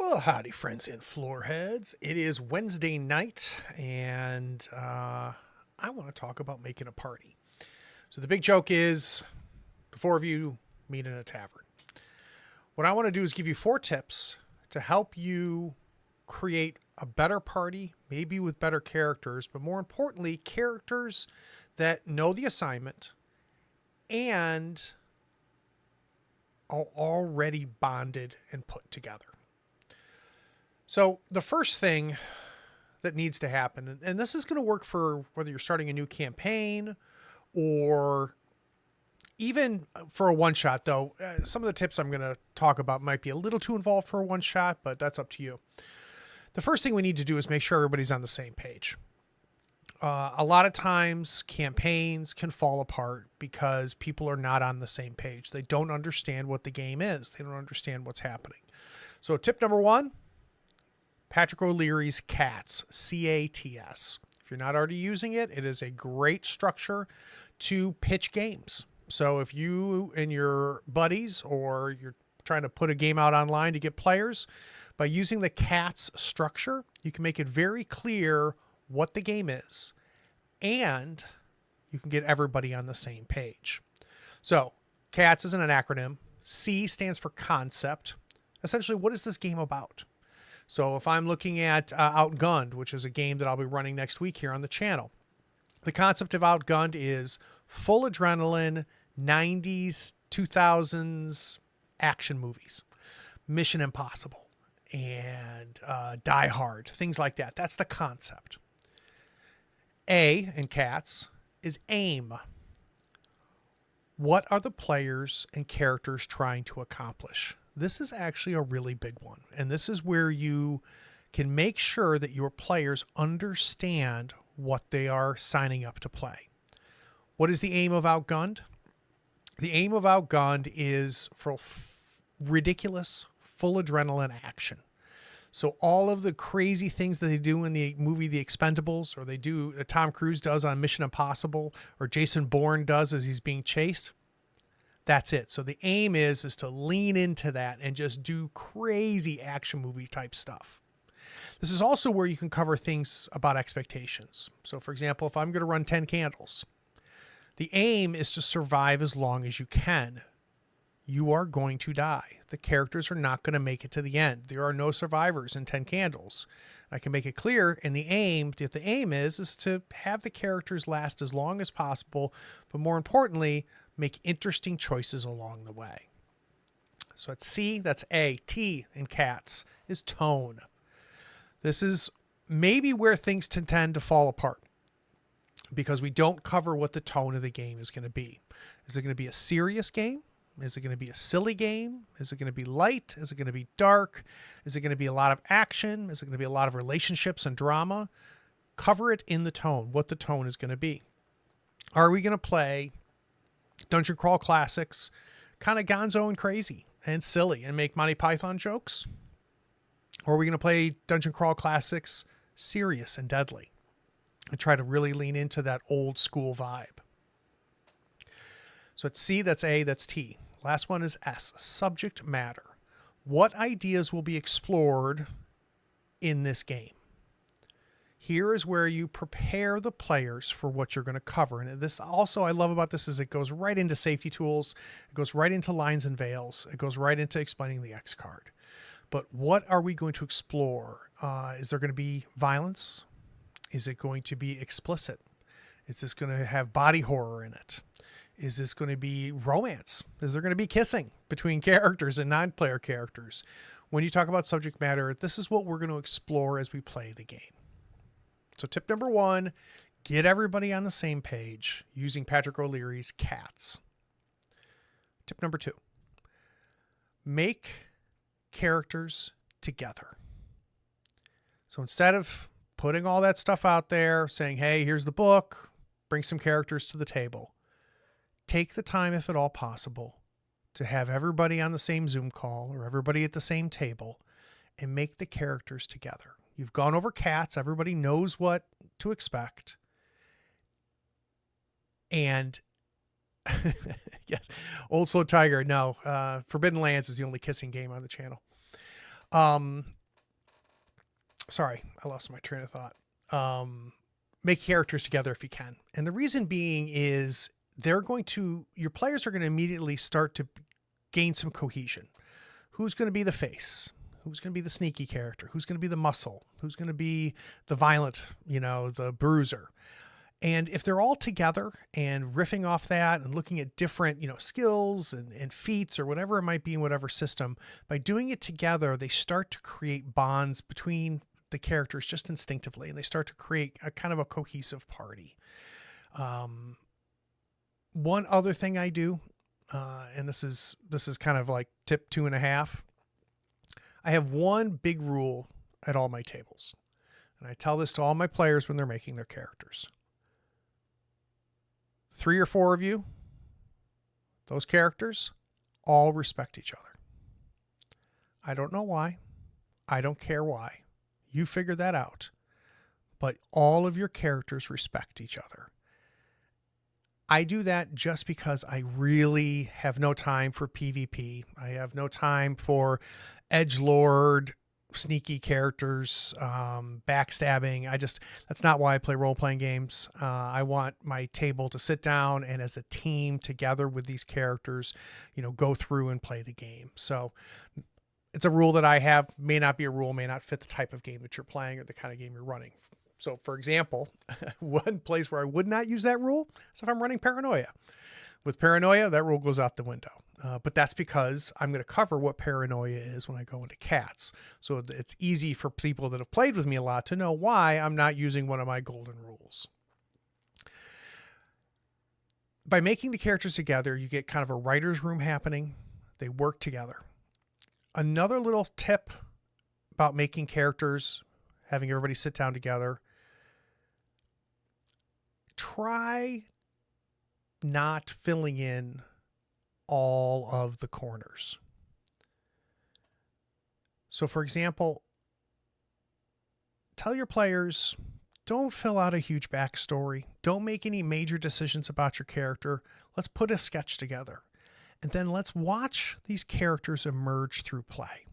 Well, howdy, friends and floorheads. It is Wednesday night, and I want to talk about making a party. So the big joke is the four of you meet in a tavern. What I want to do is give you 4 tips to help you create a better party, maybe with better characters, but more importantly, characters that know the assignment and are already bonded and put together. So the first thing that needs to happen, and this is going to work for whether you're starting a new campaign or even for a one-shot, though some of the tips I'm going to talk about might be a little too involved for a one-shot, but that's up to you. The first thing we need to do is make sure everybody's on the same page. A lot of times campaigns can fall apart because people are not on the same page. They don't understand what the game is. They don't understand what's happening. So tip number 1, Patrick O'Leary's CATS, C-A-T-S. If you're not already using it, it is a great structure to pitch games. So if you and your buddies, or you're trying to put a game out online to get players, by using the CATS structure, you can make it very clear what the game is, and you can get everybody on the same page. So CATS is an acronym. C stands for concept. Essentially, what is this game about? So if I'm looking at Outgunned, which is a game that I'll be running next week here on the channel, the concept of Outgunned is full adrenaline, 90s, 2000s action movies, Mission Impossible and Die Hard, things like that. That's the concept. A in CATS is aim. What are the players and characters trying to accomplish? This is actually a really big one. And this is where you can make sure that your players understand what they are signing up to play. What is the aim of Outgunned? The aim of Outgunned is for ridiculous, full adrenaline action. So all of the crazy things that they do in the movie The Expendables, or they do, Tom Cruise does on Mission Impossible, or Jason Bourne does as he's being chased, that's it. So the aim is to lean into that and just do crazy action movie type stuff. This is also where you can cover things about expectations. So for example, if I'm going to run 10 candles, the aim is to survive as long as you can. You are going to die. The characters are not going to make it to the end. There are no survivors in 10 candles. I can make it clear, and the aim is to have the characters last as long as possible, but more importantly, make interesting choices along the way. So at C, that's A. T in CATS is tone. This is maybe where things tend to fall apart, because we don't cover what the tone of the game is going to be. Is it going to be a serious game? Is it going to be a silly game? Is it going to be light? Is it going to be dark? Is it going to be a lot of action? Is it going to be a lot of relationships and drama? Cover it in the tone, what the tone is going to be. Are we going to play Dungeon Crawl Classics kind of gonzo and crazy and silly and make Monty Python jokes? Or are we going to play Dungeon Crawl Classics serious and deadly and try to really lean into that old school vibe? So it's C, that's A, that's T. Last one is S, subject matter. What ideas will be explored in this game? Here is where you prepare the players for what you're going to cover. And this also, I love about this, is it goes right into safety tools. It goes right into lines and veils. It goes right into explaining the X card. But what are we going to explore? Is there going to be violence? Is it going to be explicit? Is this going to have body horror in it? Is this going to be romance? Is there going to be kissing between characters and non-player characters? When you talk about subject matter, this is what we're going to explore as we play the game. So tip number 1, get everybody on the same page using Patrick O'Leary's CATS. Tip number 2, make characters together. So instead of putting all that stuff out there, saying, hey, here's the book, bring some characters to the table, take the time, if at all possible, to have everybody on the same Zoom call or everybody at the same table and make the characters together. You've gone over CATS. Everybody knows what to expect. And yes, Old Slow Tiger. No, Forbidden Lands is the only kissing game on the channel. Sorry, I lost my train of thought. Make characters together if you can. And the reason being is your players are going to immediately start to gain some cohesion. Who's going to be the face? Who's going to be the sneaky character? Who's going to be the muscle? Who's going to be the violent, the bruiser? And if they're all together and riffing off that and looking at different, skills and feats or whatever it might be in whatever system, by doing it together, they start to create bonds between the characters just instinctively, and they start to create a kind of a cohesive party. One other thing I do, and this is kind of like tip 2.5. I have one big rule at all my tables, and I tell this to all my players when they're making their characters. 3 or 4 of you, those characters, all respect each other. I don't know why. I don't care why. You figure that out. But all of your characters respect each other. I do that just because I really have no time for PvP. I have no time for edgelord, sneaky characters, backstabbing. That's not why I play role-playing games. I want my table to sit down and as a team together with these characters, go through and play the game. So it's a rule that I have, may not be a rule, may not fit the type of game that you're playing or the kind of game you're running. So for example, one place where I would not use that rule is if I'm running Paranoia. With Paranoia, that rule goes out the window. But that's because I'm going to cover what Paranoia is when I go into Cats. So it's easy for people that have played with me a lot to know why I'm not using one of my golden rules. By making the characters together, you get kind of a writer's room happening. They work together. Another little tip about making characters, having everybody sit down together, try not filling in all of the corners. So for example, tell your players, don't fill out a huge backstory. Don't make any major decisions about your character. Let's put a sketch together. And then let's watch these characters emerge through play.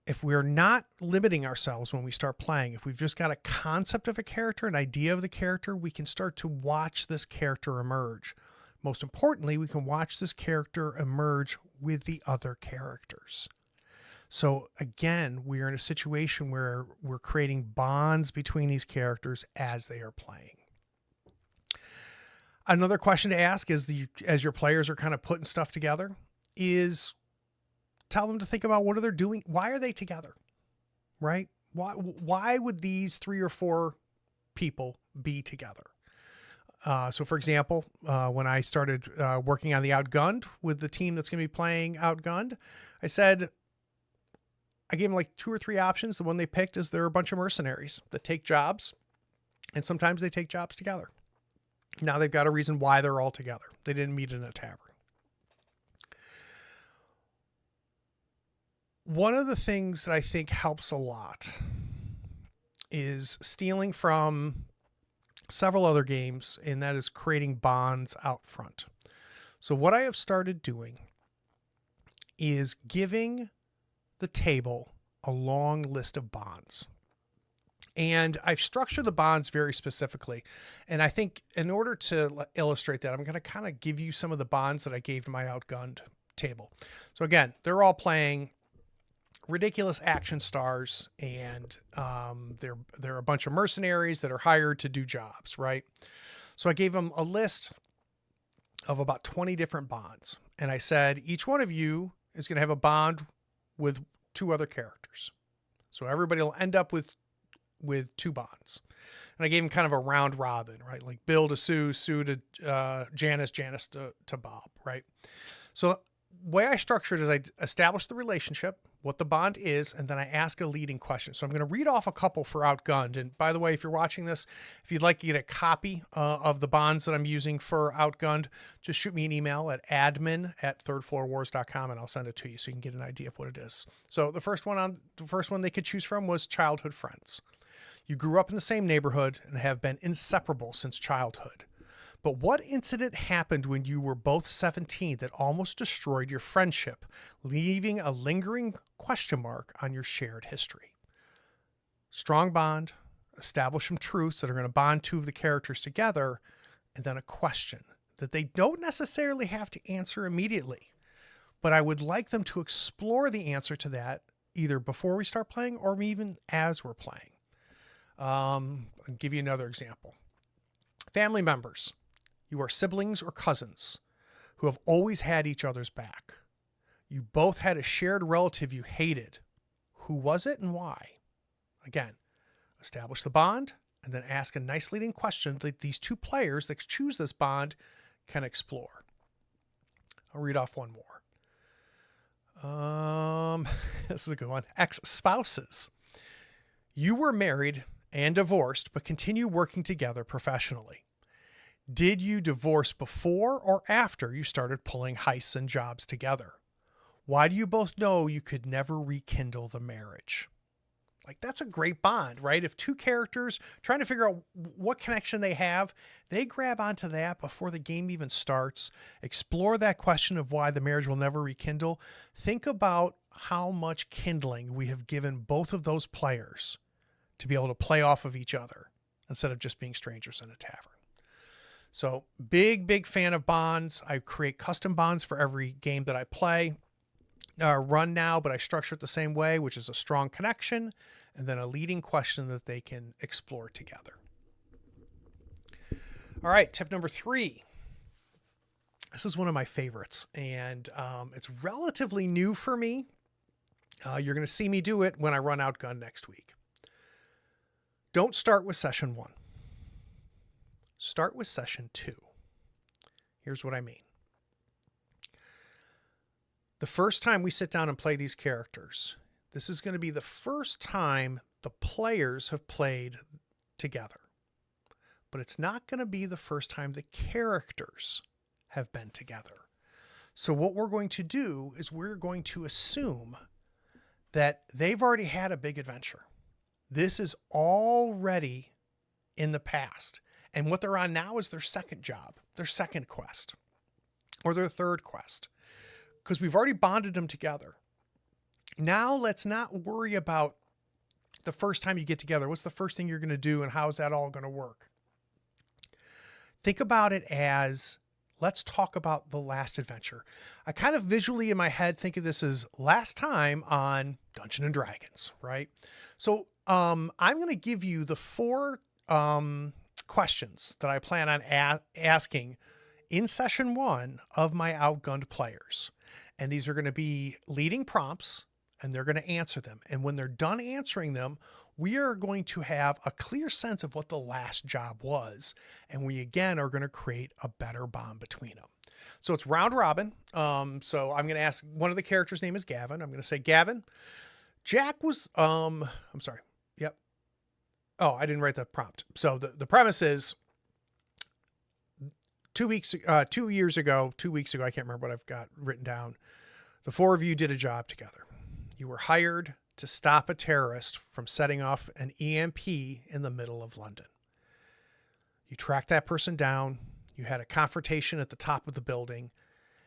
If we're not limiting ourselves when we start playing, if we've just got a concept of a character, an idea of the character, we can start to watch this character emerge. Most importantly, we can watch this character emerge with the other characters. So again, we are in a situation where we're creating bonds between these characters as they are playing. Another question to ask is as your players are kind of putting stuff together is tell them to think about what are they doing? Why are they together? Right? Why would these 3 or 4 people be together? So for example, when I started working on the Outgunned with the team that's going to be playing Outgunned, I gave them like 2 or 3 options. The one they picked is they're a bunch of mercenaries that take jobs, and sometimes they take jobs together. Now they've got a reason why they're all together. They didn't meet in a tavern. One of the things that I think helps a lot is stealing from several other games, and that is creating bonds out front. So what I have started doing is giving the table a long list of bonds. And I've structured the bonds very specifically. And I think in order to illustrate that, I'm going to kind of give you some of the bonds that I gave to my Outgunned table. So again, they're all playing ridiculous action stars, and they're a bunch of mercenaries that are hired to do jobs, right? So I gave them a list of about 20 different bonds. And I said, each one of you is going to have a bond with 2 other characters. So everybody will end up with 2 bonds. And I gave him kind of a round robin, right? Like Bill to Sue, Sue to Janice, Janice to Bob, right? So the way I structured it is I established the relationship, what the bond is, and then I ask a leading question. So I'm going to read off a couple for Outgunned. And by the way, if you're watching this, if you'd like to get a copy of the bonds that I'm using for Outgunned, just shoot me an email at admin@thirdfloorwars.com and I'll send it to you so you can get an idea of what it is. So the first one they could choose from was childhood friends. You grew up in the same neighborhood and have been inseparable since childhood. But what incident happened when you were both 17 that almost destroyed your friendship, leaving a lingering question mark on your shared history? strong bond, establish some truths that are going to bond two of the characters together, and then a question that they don't necessarily have to answer immediately. But I would like them to explore the answer to that either before we start playing or even as we're playing. I'll give you another example. Family members. You are siblings or cousins who have always had each other's back. You both had a shared relative you hated. Who was it and why? Again, establish the bond and then ask a nice leading question that these two players that choose this bond can explore. I'll read off one more. This is a good one. Ex-spouses. You were married and divorced, but continue working together professionally. Did you divorce before or after you started pulling heists and jobs together? Why do you both know you could never rekindle the marriage? Like, that's a great bond, right? If two characters trying to figure out what connection they have, they grab onto that before the game even starts, explore that question of why the marriage will never rekindle. Think about how much kindling we have given both of those players to be able to play off of each other instead of just being strangers in a tavern. So big fan of bonds. I create custom bonds for every game that I play. Run now, but I structure it the same way, which is a strong connection and then a leading question that they can explore together. All right, tip number 3. This is one of my favorites, and it's relatively new for me. You're going to see me do it when I run Outgun next week. Don't start with session 1. Start with session 2. Here's what I mean. The first time we sit down and play these characters, this is going to be the first time the players have played together. But it's not going to be the first time the characters have been together. So what we're going to do is we're going to assume that they've already had a big adventure. This is already in the past. And what they're on now is their second job, their second quest, or their third quest. Because we've already bonded them together. Now let's not worry about the first time you get together. What's the first thing you're going to do and how is that all going to work? Think about it as, let's talk about the last adventure. I kind of visually in my head think of this as last time on Dungeons and Dragons, right? So I'm going to give you the 4 questions that I plan on asking in session 1 of my outgunned players. And these are going to be leading prompts, and they're going to answer them. And when they're done answering them, we are going to have a clear sense of what the last job was. And we, again, are going to create a better bond between them. So it's round robin. So I'm going to ask, one of the characters' name is Gavin. I'm going to say, Gavin, Jack was, I'm sorry. Yep. Oh, I didn't write the prompt. So the premise is 2 weeks ago, I can't remember what I've got written down. The 4 of you did a job together. You were hired to stop a terrorist from setting off an EMP in the middle of London. You tracked that person down. You had a confrontation at the top of the building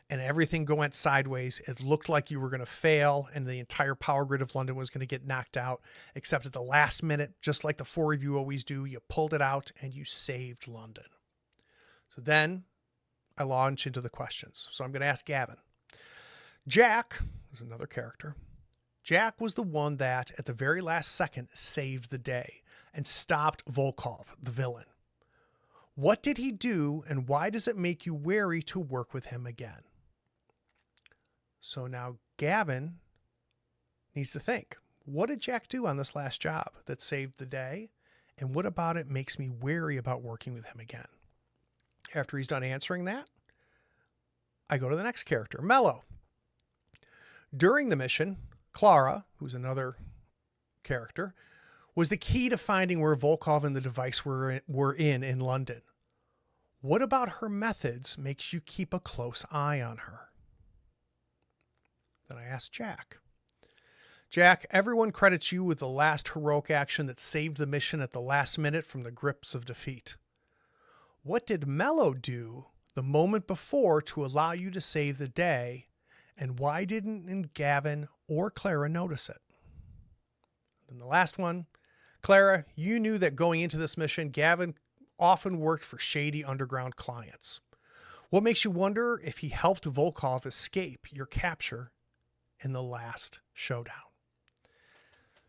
and everything went sideways. It looked like you were going to fail and the entire power grid of London was going to get knocked out, except at the last minute, just like the 4 of you always do, you pulled it out and you saved London. So then I launch into the questions. So I'm going to ask Gavin. Jack is another character. Jack was the one that at the very last second saved the day and stopped Volkov, the villain. What did he do and why does it make you wary to work with him again? So now Gavin needs to think, what did Jack do on this last job that saved the day? And what about it makes me wary about working with him again? After he's done answering that, I go to the next character, Mello. During the mission, Clara, who's another character, was the key to finding where Volkov and the device were in London. What about her methods makes you keep a close eye on her? Then I asked Jack. Jack, everyone credits you with the last heroic action that saved the mission at the last minute from the grips of defeat. What did Mello do the moment before to allow you to save the day, and why didn't Gavin or Clara notice it? And the last one, Clara, you knew that going into this mission, Gavin often worked for shady underground clients. What makes you wonder if he helped Volkov escape your capture in the last showdown?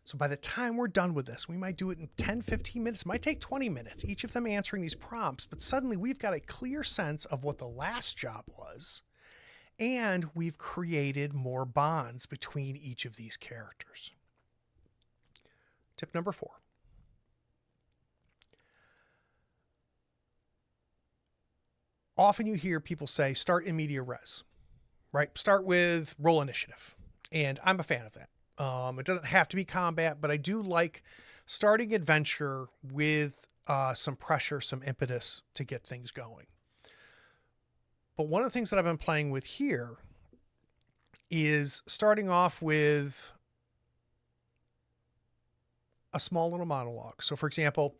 So by the time we're done with this, we might do it in 10, 15 minutes. It might take 20 minutes, each of them answering these prompts, but suddenly we've got a clear sense of what the last job was, and we've created more bonds between each of these characters. Tip number 4. Often you hear people say, start in media res, right? Start with roll initiative. And I'm a fan of that. It doesn't have to be combat, but I do like starting adventure with some pressure, some impetus to get things going. But one of the things that I've been playing with here is starting off with a small little monologue. So for example,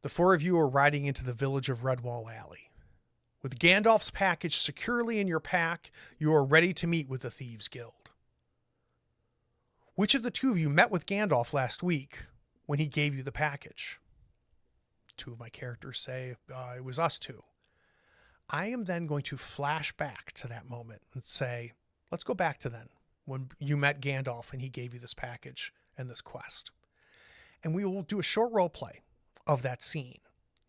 the 4 of you are riding into the village of Redwall Alley. With Gandalf's package securely in your pack, you are ready to meet with the Thieves Guild. Which of the 2 of you met with Gandalf last week when he gave you the package? 2 of my characters say, it was us 2. I am then going to flash back to that moment and say, let's go back to then when you met Gandalf and he gave you this package and this quest. And we will do a short role play of that scene.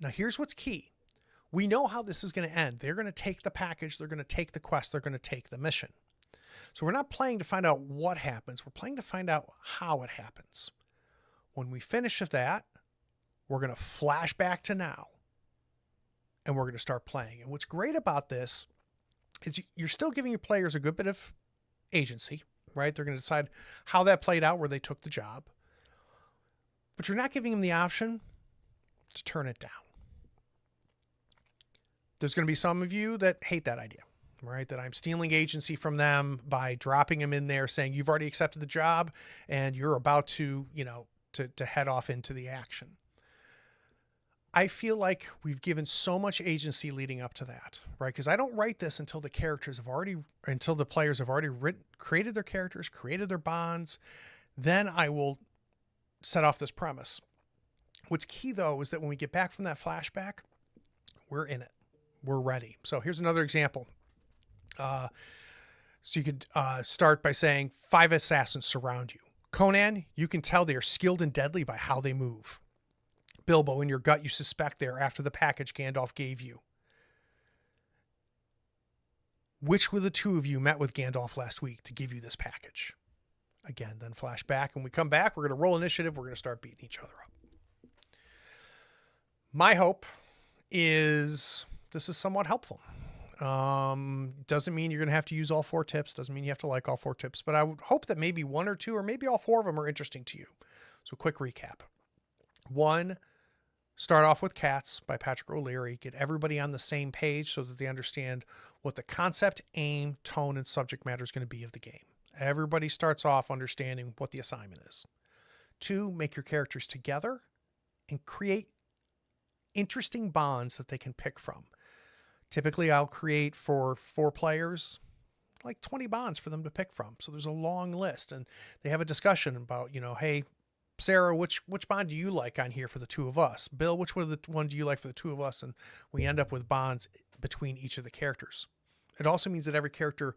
Now, here's what's key. We know how this is going to end. They're going to take the package. They're going to take the quest. They're going to take the mission. So we're not playing to find out what happens. We're playing to find out how it happens. When we finish with that, we're going to flash back to now and we're going to start playing. And what's great about this is you're still giving your players a good bit of agency, right? They're going to decide how that played out, where they took the job, but you're not giving them the option to turn it down. There's going to be some of you that hate that idea, right? That I'm stealing agency from them by dropping them in there saying, you've already accepted the job and you're about to, to head off into the action. I feel like we've given so much agency leading up to that, right? Because I don't write this until the players have already created their characters, created their bonds. Then I will set off this premise. What's key though, is that when we get back from that flashback, we're in it. We're ready. So here's another example. So you could start by saying 5 assassins surround you. Conan, you can tell they are skilled and deadly by how they move. Bilbo, in your gut, you suspect they're after the package Gandalf gave you. Which were the 2 of you met with Gandalf last week to give you this package? Again, then flash back. When we come back, we're going to roll initiative. We're going to start beating each other up. My hope is this is somewhat helpful. Doesn't mean you're going to have to use all 4 tips. Doesn't mean you have to like all 4 tips, but I would hope that maybe 1 or 2 or maybe all 4 of them are interesting to you. So quick recap. 1, start off with Cats by Patrick O'Leary. Get everybody on the same page so that they understand what the concept, aim, tone, and subject matter is going to be of the game. Everybody starts off understanding what the assignment is. 2, make your characters together and create interesting bonds that they can pick from. Typically, I'll create for 4 players like 20 bonds for them to pick from. So there's a long list, and they have a discussion about, hey, Sarah, which bond do you like on here for the 2 of us? Bill, which one do you like for the 2 of us? And we end up with bonds between each of the characters. It also means that every character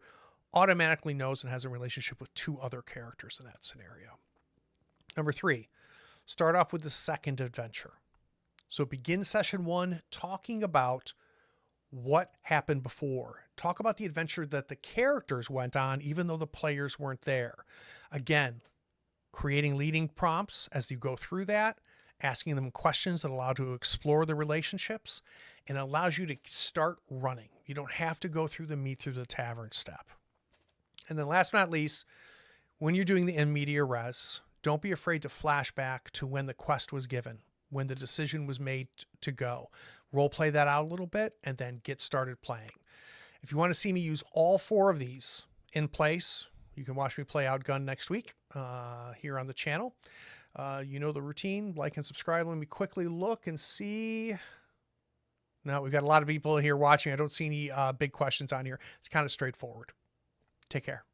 automatically knows and has a relationship with 2 other characters in that scenario. Number 3, start off with the second adventure. So begin session 1 talking about what happened before. Talk about the adventure that the characters went on, even though the players weren't there. Again, creating leading prompts as you go through that, asking them questions that allow to explore the relationships, and allows you to start running. You don't have to go through the meet through the tavern step. And then last but not least, when you're doing the in media res, don't be afraid to flash back to when the quest was given, when the decision was made to go. Role play that out a little bit and then get started playing. If you want to see me use all 4 of these in place, you can watch me play Outgunned next week here on the channel. You know the routine. Like and subscribe. Let me quickly look and see. Now, we've got a lot of people here watching. I don't see any big questions on here. It's kind of straightforward. Take care.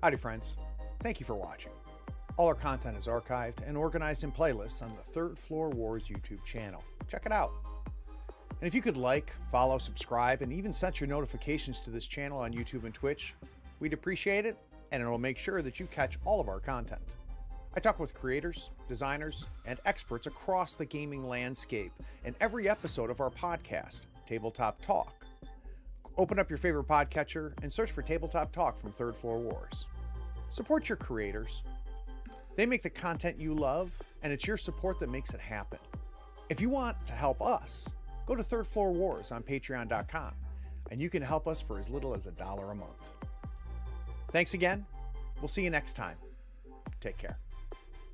Howdy friends, thank you for watching. All our content is archived and organized in playlists on the Third Floor Wars YouTube channel. Check it out. And if you could like, follow, subscribe, and even set your notifications to this channel on YouTube and Twitch, we'd appreciate it, and it'll make sure that you catch all of our content. I talk with creators, designers, and experts across the gaming landscape in every episode of our podcast, Tabletop Talk. Open up your favorite podcatcher and search for Tabletop Talk from Third Floor Wars. Support your creators. They make the content you love, and it's your support that makes it happen. If you want to help us, go to Third Floor Wars on patreon.com, and you can help us for as little as $1 a month. Thanks again. We'll see you next time. Take care.